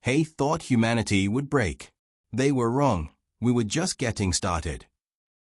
Hay thought humanity would break. They were wrong. We were just getting started.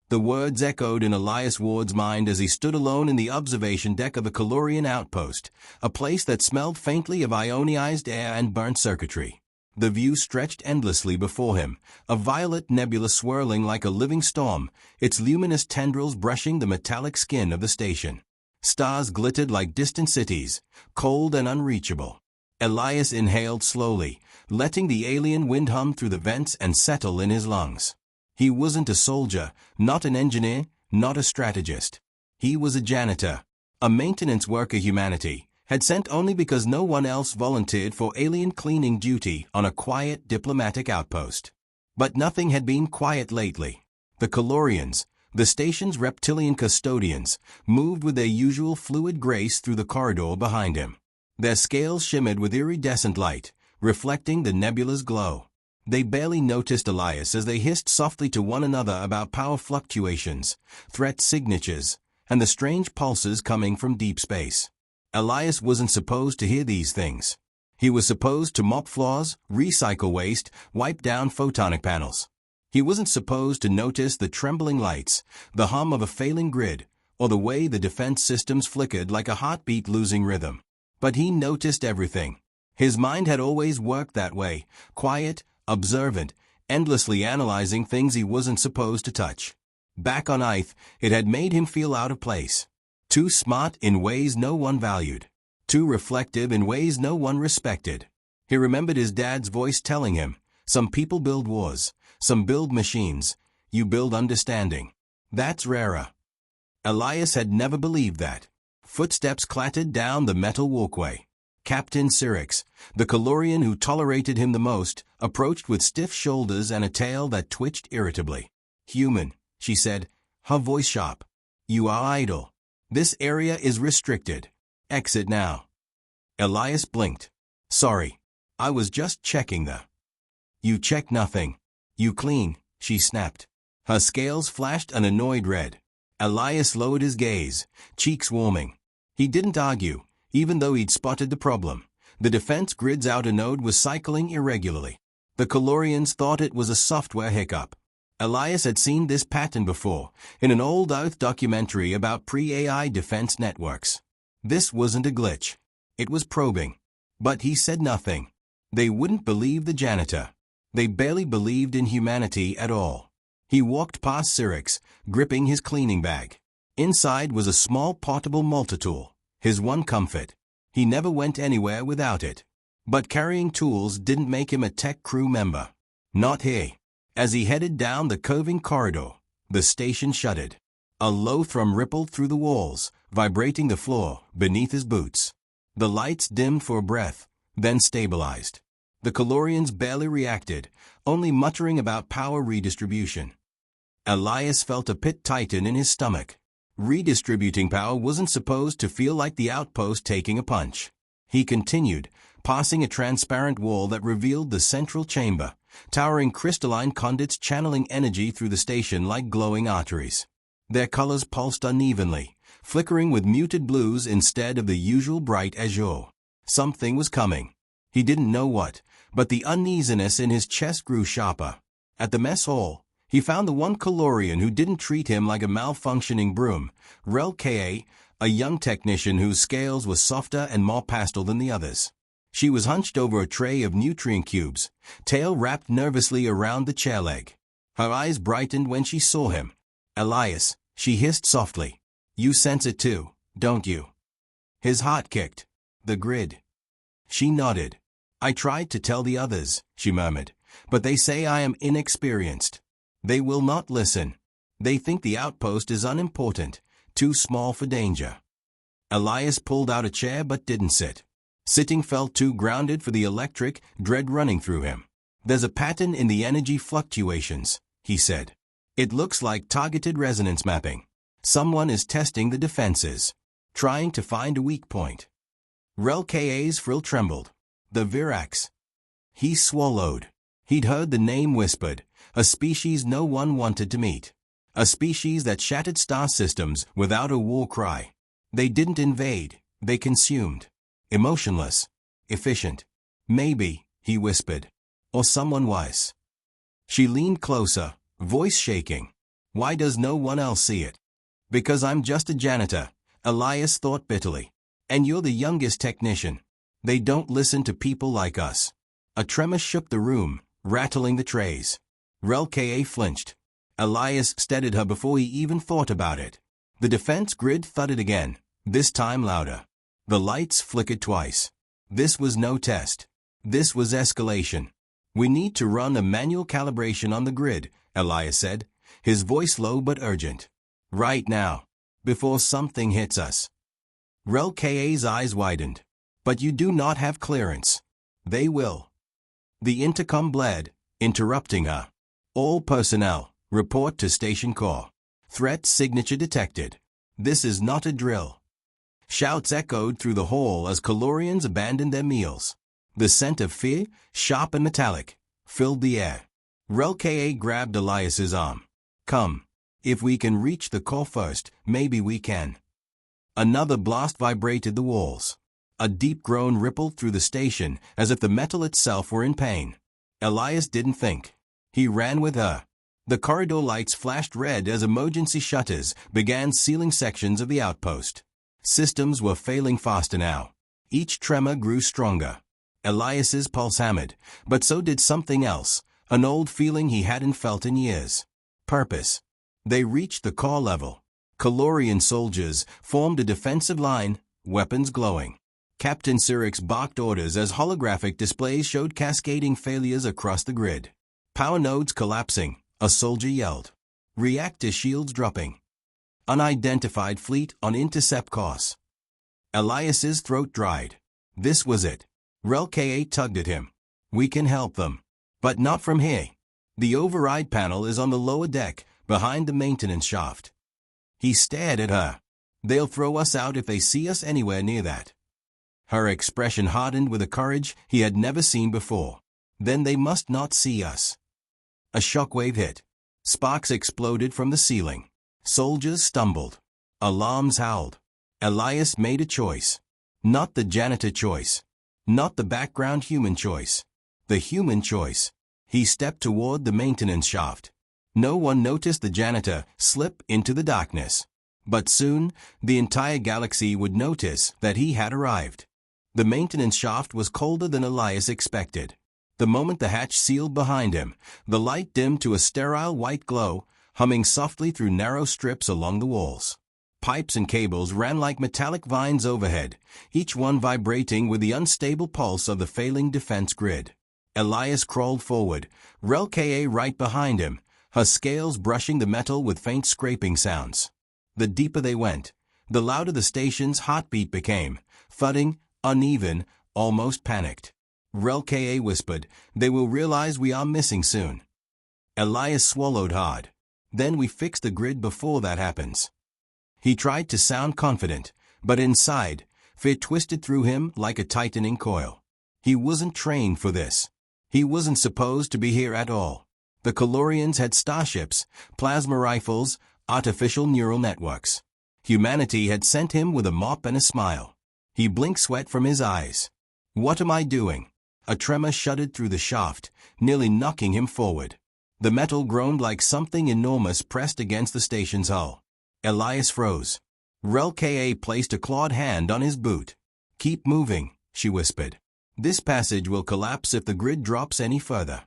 The words echoed in Elias Ward's mind as he stood alone in the observation deck of a Calorian outpost, a place that smelled faintly of ionized air and burnt circuitry. The view stretched endlessly before him, a violet nebula swirling like a living storm, its luminous tendrils brushing the metallic skin of the station. Stars glittered like distant cities, cold and unreachable. Elias inhaled slowly, letting the alien wind hum through the vents and settle in his lungs. He wasn't a soldier, not an engineer, not a strategist. He was a janitor, a maintenance worker humanity had sent only because no one else volunteered for alien cleaning duty on a quiet diplomatic outpost. But nothing had been quiet lately. The Calorians, the station's reptilian custodians, moved with their usual fluid grace through the corridor behind him. Their scales shimmered with iridescent light, reflecting the nebula's glow. They barely noticed Elias as they hissed softly to one another about power fluctuations, threat signatures, and the strange pulses coming from deep space. Elias wasn't supposed to hear these things. He was supposed to mop floors, recycle waste, wipe down photonic panels. He wasn't supposed to notice the trembling lights, the hum of a failing grid, or the way the defense systems flickered like a heartbeat losing rhythm. But he noticed everything. His mind had always worked that way, quiet, observant, endlessly analyzing things he wasn't supposed to touch. Back on Earth, it had made him feel out of place. Too smart in ways no one valued. Too reflective in ways no one respected. He remembered his dad's voice telling him, "Some people build wars, some build machines, you build understanding. That's rarer." Elias had never believed that. Footsteps clattered down the metal walkway. Captain Syrinx, the Calorian who tolerated him the most, approached with stiff shoulders and a tail that twitched irritably. "Human," she said, her voice sharp. "You are idle. This area is restricted. Exit now." Elias blinked. "Sorry. I was just checking the—" "You check nothing. You clean," she snapped. Her scales flashed an annoyed red. Elias lowered his gaze, cheeks warming. He didn't argue, even though he'd spotted the problem. The defense grid's outer node was cycling irregularly. The Calorians thought it was a software hiccup. Elias had seen this pattern before, in an old Earth documentary about pre-AI defense networks. This wasn't a glitch. It was probing. But he said nothing. They wouldn't believe the janitor. They barely believed in humanity at all. He walked past Syrinx, gripping his cleaning bag. Inside was a small portable multitool, his one comfort. He never went anywhere without it. But carrying tools didn't make him a tech crew member. Not here. As he headed down the curving corridor, the station shuddered. A low thrum rippled through the walls, vibrating the floor beneath his boots. The lights dimmed for a breath, then stabilized. The Calorians barely reacted, only muttering about power redistribution. Elias felt a pit tighten in his stomach. Redistributing power wasn't supposed to feel like the outpost taking a punch. He continued, passing a transparent wall that revealed the central chamber, towering crystalline conduits channeling energy through the station like glowing arteries. Their colors pulsed unevenly, flickering with muted blues instead of the usual bright azure. Something was coming. He didn't know what, but the uneasiness in his chest grew sharper. At the mess hall, he found the one Calorian who didn't treat him like a malfunctioning broom, Rel Ka, a young technician whose scales were softer and more pastel than the others. She was hunched over a tray of nutrient cubes, tail wrapped nervously around the chair leg. Her eyes brightened when she saw him. "Elias," she hissed softly. "You sense it too, don't you?" His heart kicked. "The grid." She nodded. "I tried to tell the others," she murmured, "but they say I am inexperienced. They will not listen. They think the outpost is unimportant, too small for danger." Elias pulled out a chair but didn't sit. Sitting felt too grounded for the electric dread running through him. "There's a pattern in the energy fluctuations," he said. "It looks like targeted resonance mapping. Someone is testing the defenses, trying to find a weak point." Rel Ka's frill trembled. "The Virax." He swallowed. He'd heard the name whispered, a species no one wanted to meet. A species that shattered star systems without a war cry. They didn't invade, they consumed. Emotionless. Efficient. "Maybe," he whispered. Or someone was. She leaned closer, voice shaking. Why does no one else see it? Because I'm just a janitor, Elias thought bitterly. And you're the youngest technician. They don't listen to people like us. A tremor shook the room, rattling the trays. Relka flinched. Elias steadied her before he even thought about it. The defense grid thudded again, this time louder. The lights flickered twice. This was no test. This was escalation. We need to run a manual calibration on the grid, Elias said, his voice low but urgent. Right now. Before something hits us. Relka's eyes widened. But you do not have clearance. They will. The intercom blared, interrupting her. All personnel, report to Station Core. Threat signature detected. This is not a drill. Shouts echoed through the hall as Calorians abandoned their meals. The scent of fear, sharp and metallic, filled the air. Relka grabbed Elias's arm. Come. If we can reach the core first, maybe we can. Another blast vibrated the walls. A deep groan rippled through the station as if the metal itself were in pain. Elias didn't think. He ran with her. The corridor lights flashed red as emergency shutters began sealing sections of the outpost. Systems were failing faster now. Each tremor grew stronger. Elias's pulse hammered, but so did something else, an old feeling he hadn't felt in years. Purpose. They reached the core level. Calorian soldiers formed a defensive line, weapons glowing. Captain Cyrix barked orders as holographic displays showed cascading failures across the grid. Power nodes collapsing, a soldier yelled. Reactor shields dropping. Unidentified fleet on intercept course. Elias's throat dried. This was it. Relka tugged at him. We can help them. But not from here. The override panel is on the lower deck, behind the maintenance shaft. He stared at her. They'll throw us out if they see us anywhere near that. Her expression hardened with a courage he had never seen before. Then they must not see us. A shockwave hit. Sparks exploded from the ceiling. Soldiers stumbled. Alarms howled. Elias made a choice. Not the janitor choice. Not the background human choice. The human choice. He stepped toward the maintenance shaft. No one noticed the janitor slip into the darkness. But soon, the entire galaxy would notice that he had arrived. The maintenance shaft was colder than Elias expected. The moment the hatch sealed behind him, the light dimmed to a sterile white glow, humming softly through narrow strips along the walls. Pipes and cables ran like metallic vines overhead, each one vibrating with the unstable pulse of the failing defense grid. Elias crawled forward, Relka right behind him, her scales brushing the metal with faint scraping sounds. The deeper they went, the louder the station's heartbeat became, thudding, uneven, almost panicked. Relka whispered, they will realize we are missing soon. Elias swallowed hard. Then we fix the grid before that happens. He tried to sound confident, but inside, fear twisted through him like a tightening coil. He wasn't trained for this. He wasn't supposed to be here at all. The Calorians had starships, plasma rifles, artificial neural networks. Humanity had sent him with a mop and a smile. He blinked sweat from his eyes. What am I doing? A tremor shuddered through the shaft, nearly knocking him forward. The metal groaned like something enormous pressed against the station's hull. Elias froze. Relka placed a clawed hand on his boot. Keep moving, she whispered. This passage will collapse if the grid drops any further.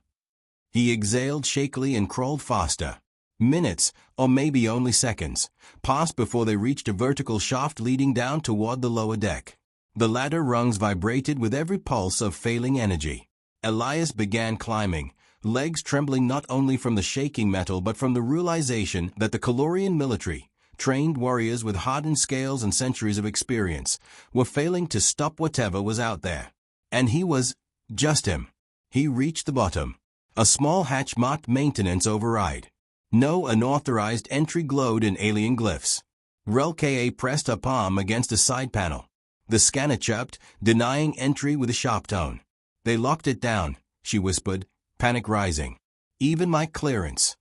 He exhaled shakily and crawled faster. Minutes, or maybe only seconds, passed before they reached a vertical shaft leading down toward the lower deck. The ladder rungs vibrated with every pulse of failing energy. Elias began climbing, legs trembling not only from the shaking metal but from the realization that the Calorian military, trained warriors with hardened scales and centuries of experience, were failing to stop whatever was out there. And he was just him. He reached the bottom. A small hatch marked maintenance override. No unauthorized entry glowed in alien glyphs. Relka pressed her palm against a side panel. The scanner chirped, denying entry with a sharp tone. They locked it down, she whispered, panic rising. Even my clearance.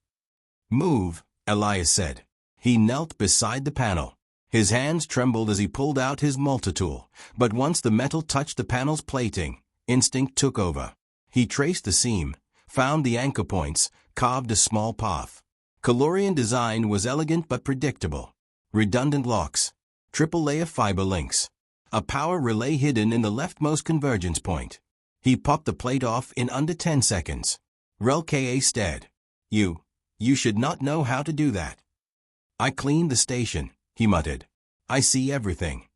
Move, Elias said. He knelt beside the panel. His hands trembled as he pulled out his multitool, but once the metal touched the panel's plating, instinct took over. He traced the seam, found the anchor points, carved a small path. Calorian design was elegant but predictable. Redundant locks, triple-layer fiber links, a power relay hidden in the leftmost convergence point. He popped the plate off in under 10 seconds. Relka stared. You should not know how to do that. I cleaned the station, he muttered. I see everything.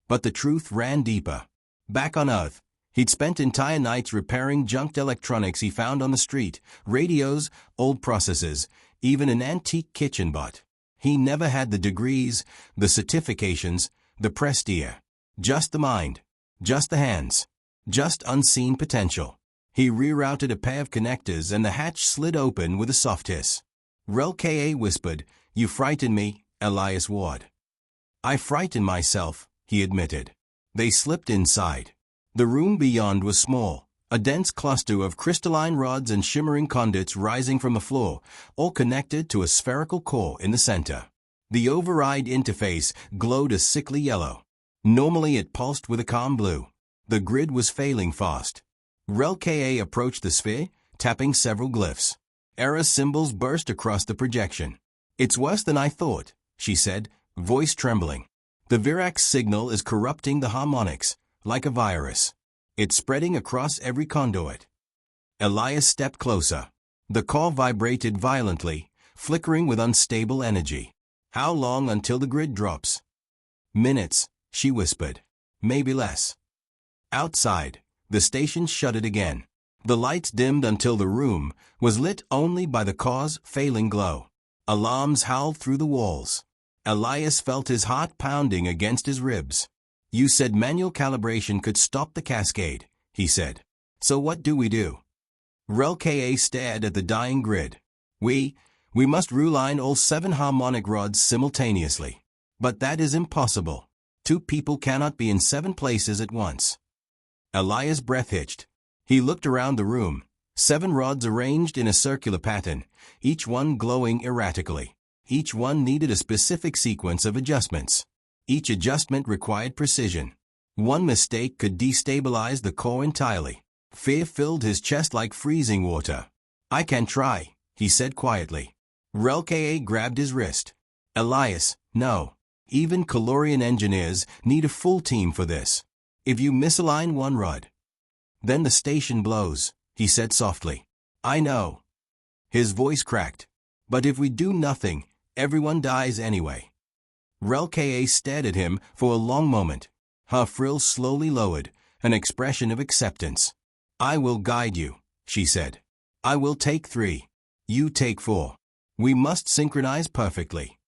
But the truth ran deeper. Back on Earth, he'd spent entire nights repairing junked electronics he found on the street, radios, old processors, even an antique kitchen bot. He never had the degrees, the certifications, the prestige. Just the mind. Just the hands. Just unseen potential. He rerouted a pair of connectors and the hatch slid open with a soft hiss. Relka whispered, "You frighten me, Elias Ward." "I frighten myself," he admitted. They slipped inside. The room beyond was small, a dense cluster of crystalline rods and shimmering conduits rising from the floor, all connected to a spherical core in the center. The override interface glowed a sickly yellow. Normally it pulsed with a calm blue. The grid was failing fast. Relka approached the sphere, tapping several glyphs. Error symbols burst across the projection. "It's worse than I thought," she said, voice trembling. "The Virax signal is corrupting the harmonics, like a virus. It's spreading across every conduit." Elias stepped closer. The core vibrated violently, flickering with unstable energy. "How long until the grid drops?" "Minutes," she whispered. "Maybe less." Outside, the station shuddered again. The lights dimmed until the room was lit only by the core's failing glow. Alarms howled through the walls. Elias felt his heart pounding against his ribs. "You said manual calibration could stop the cascade," he said. "So what do we do?" Relka stared at the dying grid. We must reline all 7 harmonic rods simultaneously. But that is impossible. 2 people cannot be in 7 places at once." Elias' breath hitched. He looked around the room. 7 rods arranged in a circular pattern, each one glowing erratically. Each one needed a specific sequence of adjustments. Each adjustment required precision. One mistake could destabilize the core entirely. Fear filled his chest like freezing water. "I can try," he said quietly. Relka grabbed his wrist. "Elias, no. Even Calorian engineers need a full team for this. If you misalign one rod, then the station blows," he said softly. "I know." His voice cracked. "But if we do nothing, everyone dies anyway." Relka stared at him for a long moment. Her frills slowly lowered, an expression of acceptance. "I will guide you," she said. "I will take 3. You take 4. We must synchronize perfectly."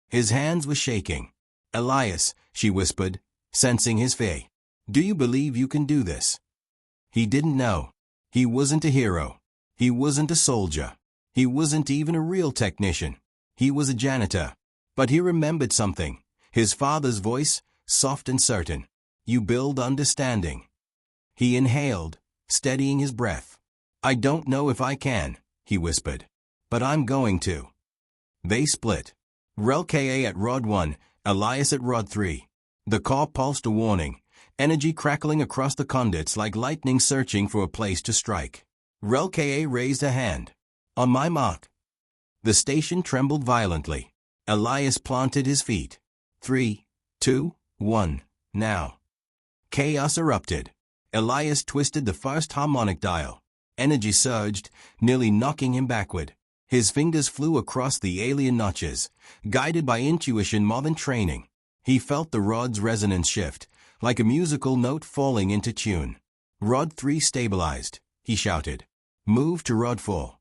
His hands were shaking. "Elias," she whispered, sensing his fear. "Do you believe you can do this?" He didn't know. He wasn't a hero. He wasn't a soldier. He wasn't even a real technician. He was a janitor. But he remembered something. His father's voice, soft and certain. "You build understanding." He inhaled, steadying his breath. "I don't know if I can," he whispered. "But I'm going to." They split. Relka at Rod 1, Elias at Rod 3. The core pulsed a warning, energy crackling across the conduits like lightning searching for a place to strike. Relka raised a hand. "On my mark." The station trembled violently. Elias planted his feet. 3, 2, 1, now. Chaos erupted. Elias twisted the first harmonic dial. Energy surged, nearly knocking him backward. His fingers flew across the alien notches, guided by intuition more than training. He felt the rod's resonance shift, like a musical note falling into tune. "Rod 3 stabilized," he shouted. "Move to Rod 4.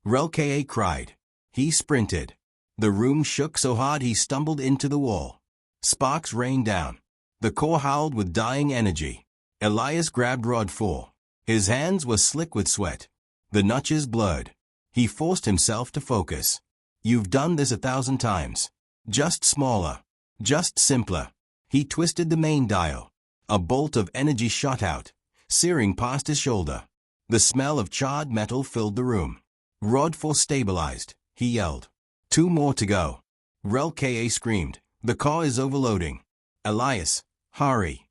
Relka cried. He sprinted. The room shook so hard he stumbled into the wall. Sparks rained down. The core howled with dying energy. Elias grabbed Rod 4. His hands were slick with sweat. The notches blurred. He forced himself to focus. "You've done this 1,000 times. Just smaller. Just simpler." He twisted the main dial. A bolt of energy shot out, searing past his shoulder. The smell of charred metal filled the room. "Rod 4 stabilized," he yelled. 2 more to go. Relka screamed. "The car is overloading. Elias, hurry."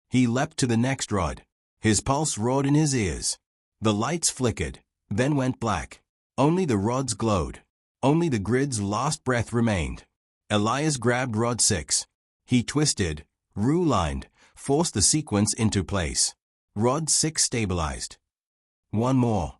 He leapt to the next rod. His pulse roared in his ears. The lights flickered, then went black. Only the rods glowed. Only the grid's last breath remained. Elias grabbed rod 6. He twisted, rewired, forced the sequence into place. Rod 6 stabilized. One more.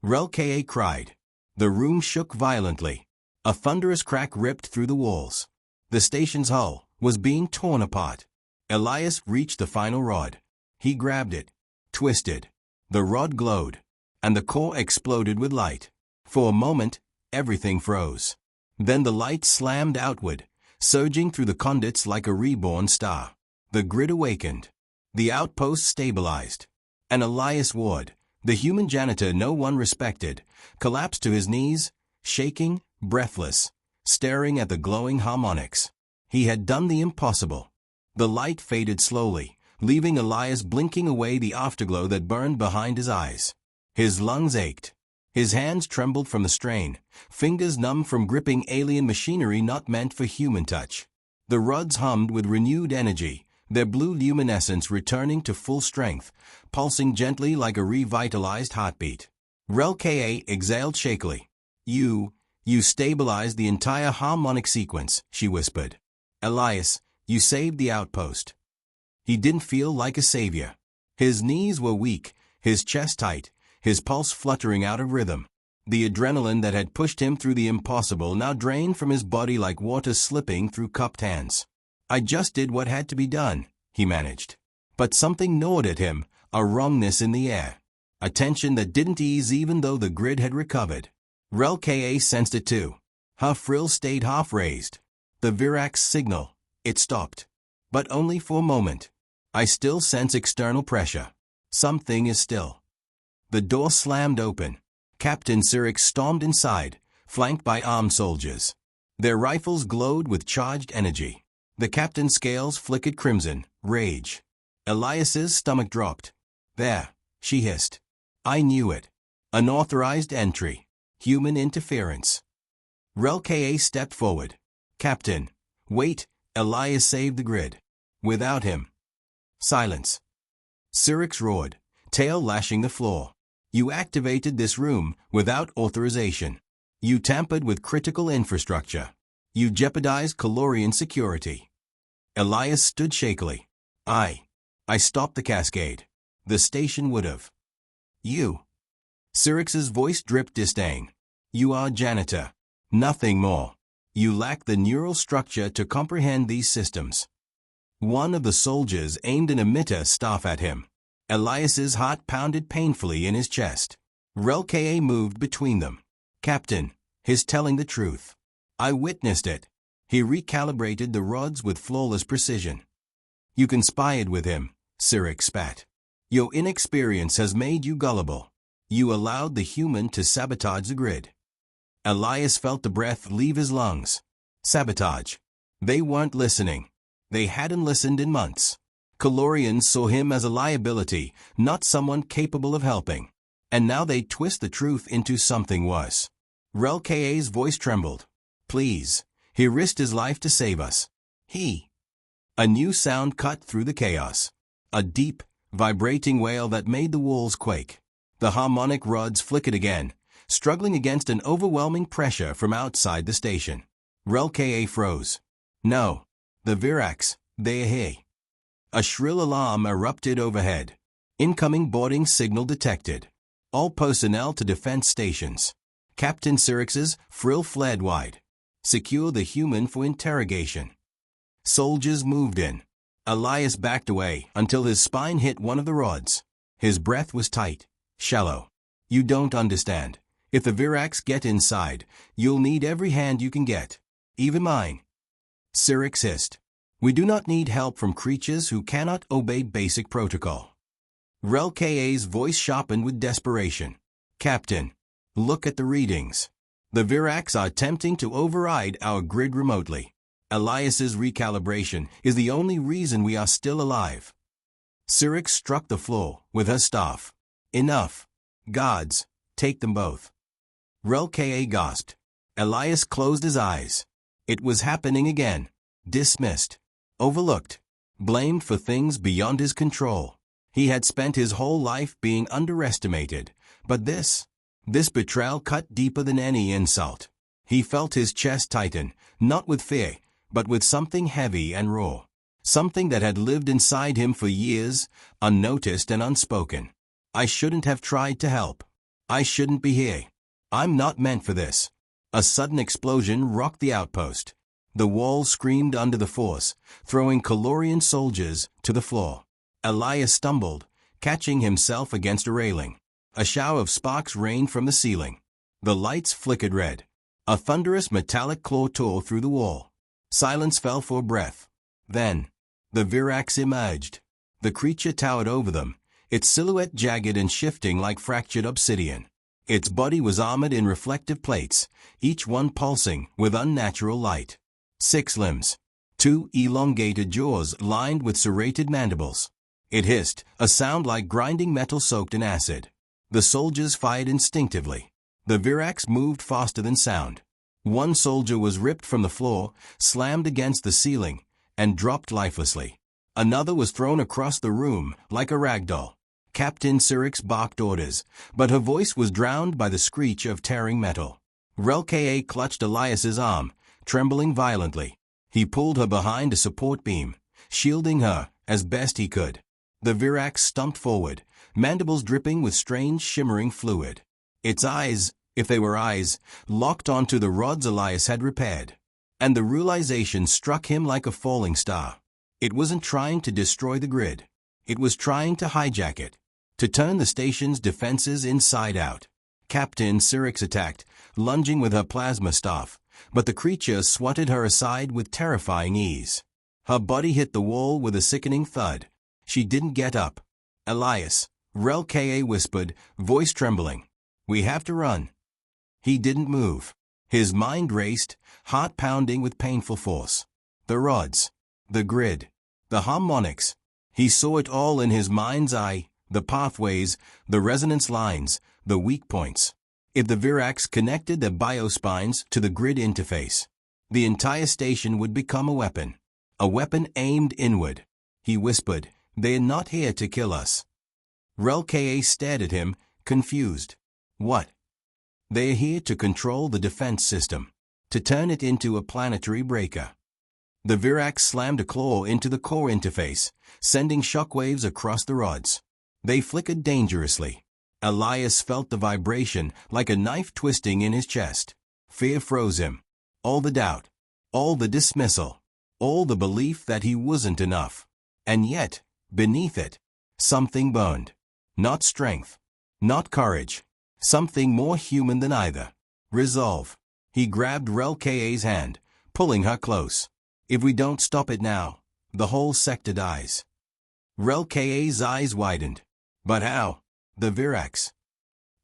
Relka cried. The room shook violently. A thunderous crack ripped through the walls. The station's hull was being torn apart. Elias reached the final rod. He grabbed it, twisted. The rod glowed, and the core exploded with light. For a moment, everything froze. Then the light slammed outward, surging through the conduits like a reborn star. The grid awakened. The outpost stabilized. And Elias Ward, the human janitor no one respected, collapsed to his knees, shaking, breathless, staring at the glowing harmonics. He had done the impossible. The light faded slowly, leaving Elias blinking away the afterglow that burned behind his eyes. His lungs ached. His hands trembled from the strain, fingers numb from gripping alien machinery not meant for human touch. The rods hummed with renewed energy, their blue luminescence returning to full strength, pulsing gently like a revitalized heartbeat. Relka exhaled shakily. You stabilized the entire harmonic sequence, she whispered. Elias, you saved the outpost. He didn't feel like a savior. His knees were weak, his chest tight, his pulse fluttering out of rhythm. The adrenaline that had pushed him through the impossible now drained from his body like water slipping through cupped hands. I just did what had to be done, he managed. But something gnawed at him, a wrongness in the air. A tension that didn't ease even though the grid had recovered. Relka sensed it too. Her frill stayed half-raised. The Virax signal. It stopped. But only for a moment. I still sense external pressure. Something is still. The door slammed open. Captain Syrinx stormed inside, flanked by armed soldiers. Their rifles glowed with charged energy. The captain's scales flickered crimson, rage. Elias's stomach dropped. There, she hissed. I knew it. Unauthorized entry. Human interference. Relka stepped forward. Captain, wait, Elias saved the grid. Without him. Silence. Syrinx roared, tail lashing the floor. You activated this room without authorization. You tampered with critical infrastructure. You jeopardized Calorian security. Elias stood shakily. I stopped the cascade. The station would have. You. Syrinx's voice dripped disdain. You are janitor. Nothing more. You lack the neural structure to comprehend these systems. One of the soldiers aimed an emitter staff at him. Elias's heart pounded painfully in his chest. Relka moved between them. Captain, he's telling the truth. I witnessed it. He recalibrated the rods with flawless precision. You conspired with him, Syrinx spat. Your inexperience has made you gullible. You allowed the human to sabotage the grid. Elias felt the breath leave his lungs. Sabotage. They weren't listening. They hadn't listened in months. Calorians saw him as a liability, not someone capable of helping. And now they twist the truth into something worse. Relka's voice trembled. Please. He risked his life to save us. He. A new sound cut through the chaos. A deep, vibrating wail that made the walls quake. The harmonic rods flickered again, struggling against an overwhelming pressure from outside the station. Relka froze. No. The Virax, they are here. A shrill alarm erupted overhead. Incoming boarding signal detected. All personnel to defense stations. Captain Syrinx's frill fled wide. Secure the human for interrogation. Soldiers moved in. Elias backed away until his spine hit one of the rods. His breath was tight, shallow. You don't understand. If the Virax get inside, you'll need every hand you can get. Even mine. Syrinx hissed. We do not need help from creatures who cannot obey basic protocol. Relka's voice sharpened with desperation. Captain, look at the readings. The Virax are attempting to override our grid remotely. Elias's recalibration is the only reason we are still alive. Syrinx struck the floor with her staff. Enough. Gods, take them both. Relka gasped. Elias closed his eyes. It was happening again. Dismissed. Overlooked. Blamed for things beyond his control. He had spent his whole life being underestimated, but this betrayal cut deeper than any insult. He felt his chest tighten, not with fear, but with something heavy and raw. Something that had lived inside him for years, unnoticed and unspoken. I shouldn't have tried to help. I shouldn't be here. I'm not meant for this. A sudden explosion rocked the outpost. The wall screamed under the force, throwing Colorian soldiers to the floor. Elias stumbled, catching himself against a railing. A shower of sparks rained from the ceiling. The lights flickered red. A thunderous metallic claw tore through the wall. Silence fell for a breath. Then, the Virax emerged. The creature towered over them, its silhouette jagged and shifting like fractured obsidian. Its body was armored in reflective plates, each one pulsing with unnatural light. 6 limbs. 2 elongated jaws lined with serrated mandibles. It hissed, a sound like grinding metal soaked in acid. The soldiers fired instinctively. The Virax moved faster than sound. One soldier was ripped from the floor, slammed against the ceiling, and dropped lifelessly. Another was thrown across the room like a ragdoll. Captain Cyrix barked orders, but her voice was drowned by the screech of tearing metal. Relka clutched Elias's arm, trembling violently. He pulled her behind a support beam, shielding her as best he could. The Virax stumped forward, mandibles dripping with strange shimmering fluid. Its eyes, if they were eyes, locked onto the rods Elias had repaired. And the realization struck him like a falling star. It wasn't trying to destroy the grid. It was trying to hijack it, to turn the station's defenses inside out. Captain Cyrix attacked, lunging with her plasma staff, but the creature swatted her aside with terrifying ease. Her body hit the wall with a sickening thud. She didn't get up. Elias, Relka whispered, voice trembling. We have to run. He didn't move. His mind raced, heart pounding with painful force. The rods, the grid, the harmonics. He saw it all in his mind's eye, the pathways, the resonance lines, the weak points. If the Virax connected their biospines to the grid interface, the entire station would become a weapon aimed inward. He whispered, they are not here to kill us. Relka stared at him, confused. What? They are here to control the defense system, to turn it into a planetary breaker. The Virax slammed a claw into the core interface, sending shockwaves across the rods. They flickered dangerously. Elias felt the vibration like a knife twisting in his chest. Fear froze him. All the doubt, all the dismissal, all the belief that he wasn't enough. And yet, beneath it, something burned. Not strength, not courage, something more human than either. Resolve. He grabbed Relka's hand, pulling her close. If we don't stop it now, the whole sector dies. Relka's eyes widened. But how? The Virax.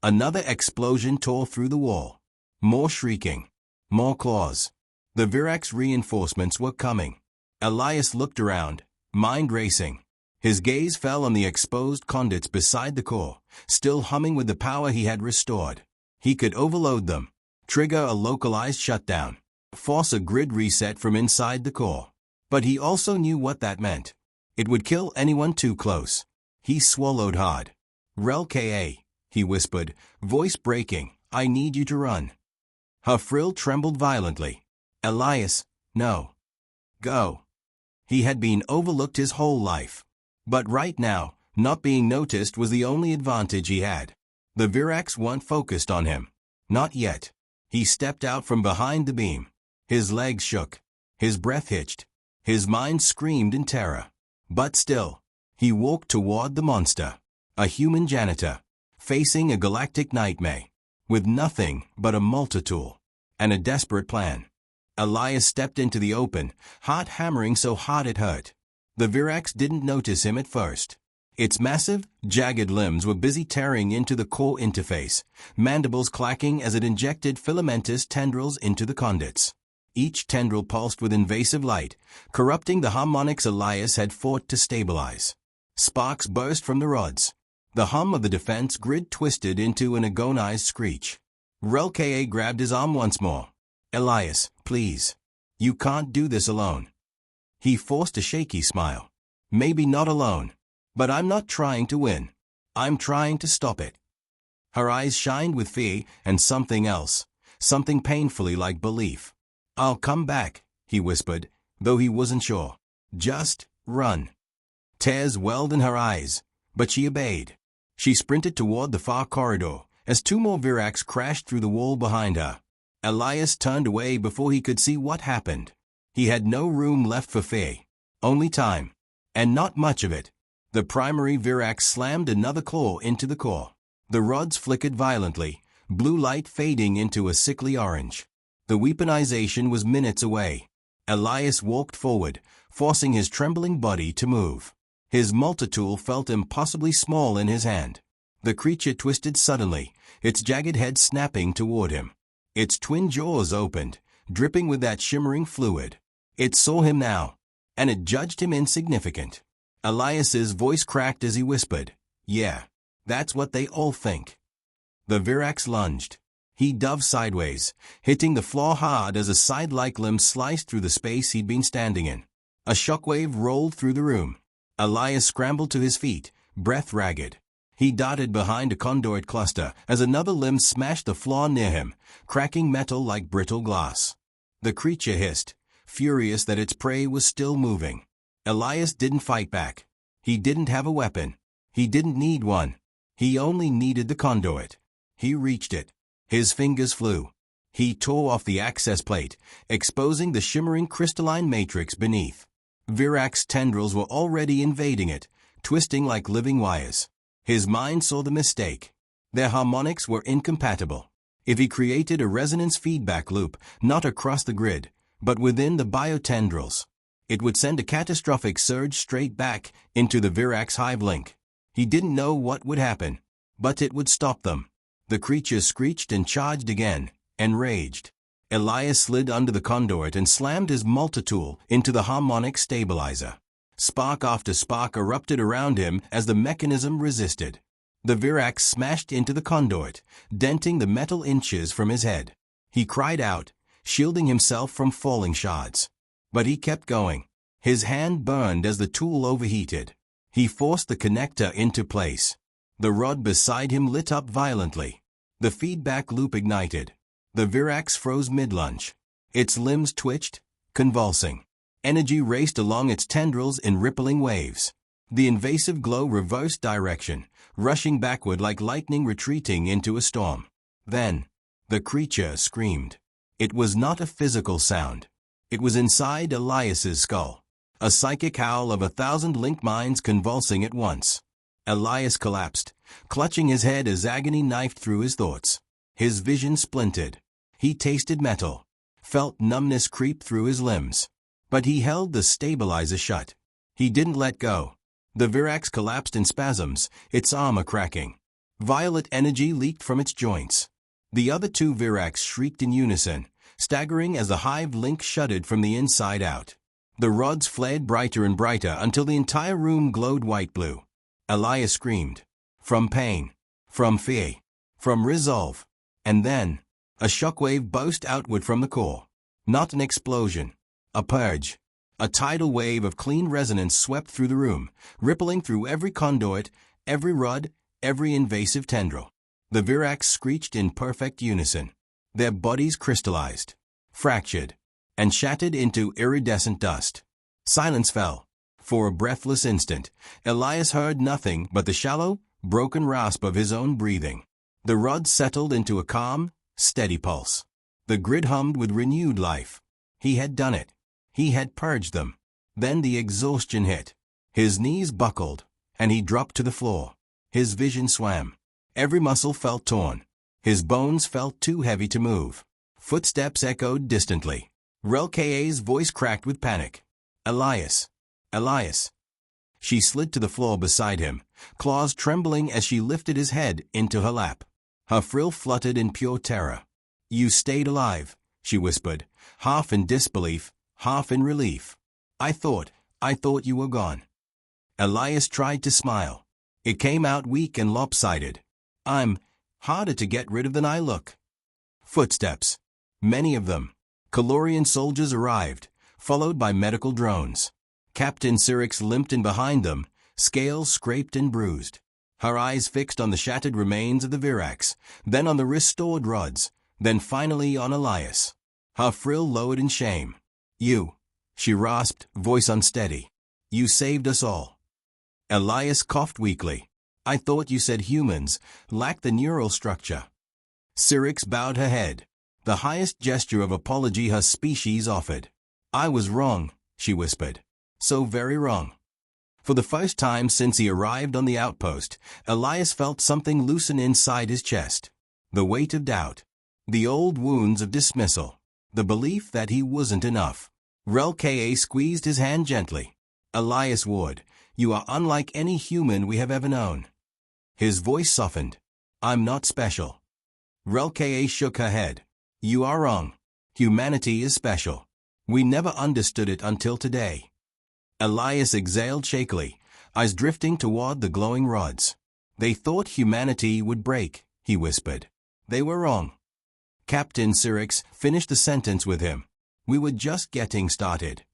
Another explosion tore through the wall. More shrieking. More claws. The Virax reinforcements were coming. Elias looked around, mind racing. His gaze fell on the exposed conduits beside the core, still humming with the power he had restored. He could overload them, trigger a localized shutdown, force a grid reset from inside the core. But he also knew what that meant. It would kill anyone too close. He swallowed hard. Relka, he whispered, voice breaking, I need you to run. Her frill trembled violently. Elias, no. Go. He had been overlooked his whole life. But right now, not being noticed was the only advantage he had. The Virax weren't focused on him. Not yet. He stepped out from behind the beam. His legs shook. His breath hitched. His mind screamed in terror. But still, he walked toward the monster. A human janitor, facing a galactic nightmare, with nothing but a multi-tool and a desperate plan. Elias stepped into the open, heart hammering so hard it hurt. The Virax didn't notice him at first. Its massive, jagged limbs were busy tearing into the core interface, mandibles clacking as it injected filamentous tendrils into the conduits. Each tendril pulsed with invasive light, corrupting the harmonics Elias had fought to stabilize. Sparks burst from the rods. The hum of the defense grid twisted into an agonized screech. Relka grabbed his arm once more. Elias, please. You can't do this alone. He forced a shaky smile. Maybe not alone, But I'm not trying to win. I'm trying to stop it. Her eyes shined with fear and something else, something painfully like belief. I'll come back, he whispered, though he wasn't sure. Just run. Tears welled in her eyes, but she obeyed. She sprinted toward the far corridor, as two more Virax crashed through the wall behind her. Elias turned away before he could see what happened. He had no room left for fear. Only time. And not much of it. The primary Virax slammed another claw into the core. The rods flickered violently, blue light fading into a sickly orange. The weaponization was minutes away. Elias walked forward, forcing his trembling body to move. His multitool felt impossibly small in his hand. The creature twisted suddenly, its jagged head snapping toward him. Its twin jaws opened, dripping with that shimmering fluid. It saw him now, and it judged him insignificant. Elias's voice cracked as he whispered, "Yeah, that's what they all think." The Virax lunged. He dove sideways, hitting the floor hard as a side-like limb sliced through the space he'd been standing in. A shockwave rolled through the room. Elias scrambled to his feet, breath ragged. He darted behind a conduit cluster as another limb smashed the floor near him, cracking metal like brittle glass. The creature hissed, furious that its prey was still moving. Elias didn't fight back. He didn't have a weapon. He didn't need one. He only needed the conduit. He reached it. His fingers flew. He tore off the access plate, exposing the shimmering crystalline matrix beneath. Virax tendrils were already invading it, twisting like living wires. His mind saw the mistake. Their harmonics were incompatible. If he created a resonance feedback loop, not across the grid, but within the biotendrils, it would send a catastrophic surge straight back into the Virax hive link. He didn't know what would happen, but it would stop them. The creature screeched and charged again, enraged. Elias slid under the conduit and slammed his multitool into the harmonic stabilizer. Spark after spark erupted around him as the mechanism resisted. The Virax smashed into the conduit, denting the metal inches from his head. He cried out, shielding himself from falling shards. But he kept going. His hand burned as the tool overheated. He forced the connector into place. The rod beside him lit up violently. The feedback loop ignited. The Virax froze mid-lunge. Its limbs twitched, convulsing. Energy raced along its tendrils in rippling waves. The invasive glow reversed direction, rushing backward like lightning retreating into a storm. Then, the creature screamed. It was not a physical sound. It was inside Elias's skull. A psychic howl of 1,000 linked minds convulsing at once. Elias collapsed, clutching his head as agony knifed through his thoughts. His vision splintered. He tasted metal, felt numbness creep through his limbs. But he held the stabilizer shut. He didn't let go. The Virax collapsed in spasms, its armor cracking. Violet energy leaked from its joints. The other two Virax shrieked in unison, staggering as the hive link shuddered from the inside out. The rods flared brighter and brighter until the entire room glowed white-blue. Elias screamed. From pain. From fear. From resolve. And then, a shockwave burst outward from the core. Not an explosion. A purge. A tidal wave of clean resonance swept through the room, rippling through every conduit, every rod, every invasive tendril. The Virax screeched in perfect unison. Their bodies crystallized, fractured, and shattered into iridescent dust. Silence fell. For a breathless instant, Elias heard nothing but the shallow, broken rasp of his own breathing. The rods settled into a calm, steady pulse. The grid hummed with renewed life. He had done it. He had purged them. Then the exhaustion hit. His knees buckled, and he dropped to the floor. His vision swam. Every muscle felt torn. His bones felt too heavy to move. Footsteps echoed distantly. Relka's voice cracked with panic. Elias. Elias. She slid to the floor beside him, claws trembling as she lifted his head into her lap. Her frill fluttered in pure terror. "You stayed alive," she whispered, half in disbelief, half in relief. I thought you were gone." Elias tried to smile. It came out weak and lopsided. "I'm harder to get rid of than I look." Footsteps. Many of them. Calorian soldiers arrived, followed by medical drones. Captain Cyrix limped in behind them, scales scraped and bruised. Her eyes fixed on the shattered remains of the Virax, then on the restored rods, then finally on Elias. Her frill lowered in shame. "You," she rasped, voice unsteady. "You saved us all." Elias coughed weakly. "I thought you said humans lacked the neural structure." Syrinx bowed her head, the highest gesture of apology her species offered. "I was wrong," she whispered. "So very wrong." For the first time since he arrived on the outpost, Elias felt something loosen inside his chest. The weight of doubt. The old wounds of dismissal. The belief that he wasn't enough. Relka squeezed his hand gently. "Elias Ward, you are unlike any human we have ever known." His voice softened. "I'm not special." Relka shook her head. "You are wrong. Humanity is special. We never understood it until today." Elias exhaled shakily, eyes drifting toward the glowing rods. "They thought humanity would break," he whispered. "They were wrong." Captain Syrinx finished the sentence with him. "We were just getting started."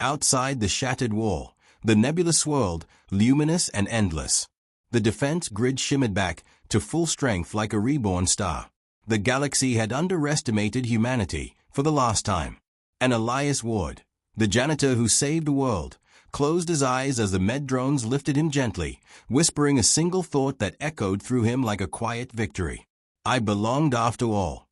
Outside the shattered wall, the nebula swirled, luminous and endless. The defense grid shimmered back to full strength like a reborn star. The galaxy had underestimated humanity for the last time. And Elias Ward, the janitor who saved the world, closed his eyes as the med drones lifted him gently, whispering a single thought that echoed through him like a quiet victory. "I belonged after all."